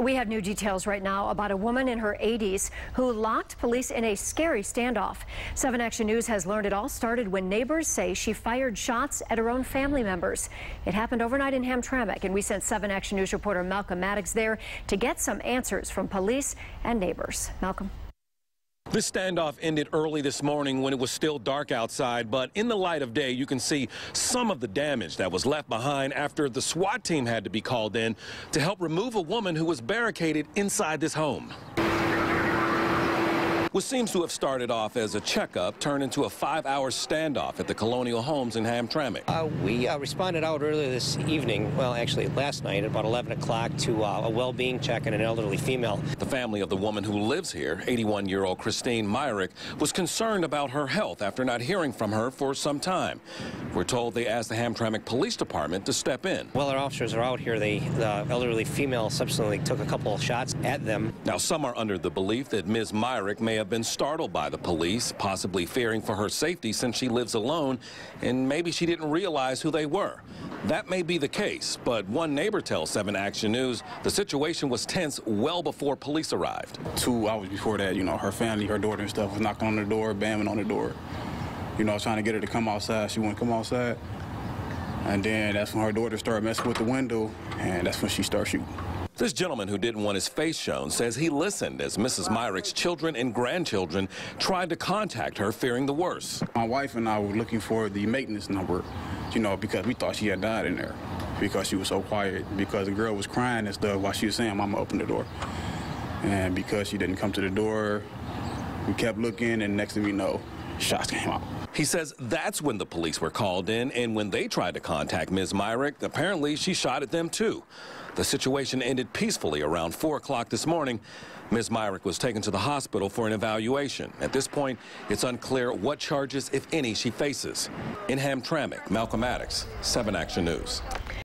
We have new details right now about a woman in her 80s who locked police in a scary standoff. 7 Action News has learned it all started when neighbors say she fired shots at her own family members. It happened overnight in Hamtrmack, and we sent 7 Action News reporter Malcolm Maddox there to get some answers from police and neighbors. Malcolm. This standoff ended early this morning when it was still dark outside, but in the light of day, you can see some of the damage that was left behind after the SWAT team had to be called in to help remove a woman who was barricaded inside this home. What seems to have started off as a checkup turned into a 5-hour standoff at the Colonial Homes in Hamtrmack. We responded out earlier this evening, well, actually last night, at about 11 o'clock, to a well-being check on an elderly female. The family of the woman who lives here, 81-year-old Christine Myrick, was concerned about her health after not hearing from her for some time. We're told they asked the Hamtrmack Police Department to step in. While our officers are out here, the elderly female subsequently took a couple of shots at them. Now, some are under the belief that Ms. Myrick may have been startled by the police, possibly fearing for her safety since she lives alone, and maybe she didn't realize who they were. That may be the case, but one neighbor tells 7 Action News the situation was tense well before police arrived. 2 hours before that, her family, her daughter and stuff was knocking on the door, banging on the door. Trying to get her to come outside. She wouldn't come outside. And then that's when her daughter started messing with the window, and that's when she started shooting. This gentleman who didn't want his face shown says he listened as Mrs. Myrick's children and grandchildren tried to contact her, fearing the worst. My wife and I were looking for the maintenance number, because we thought she had died in there because she was so quiet, because the girl was crying and stuff while she was saying, "Mama, open the door." And because she didn't come to the door, we kept looking, and next thing we know, shots came out. He says that's when the police were called in, and when they tried to contact Ms. Myrick, apparently she shot at them too. The situation ended peacefully around 4 o'clock this morning. Ms. Myrick was taken to the hospital for an evaluation. At this point, it's unclear what charges, if any, she faces. In Hamtrmack, Malcolm Maddox, 7 Action News.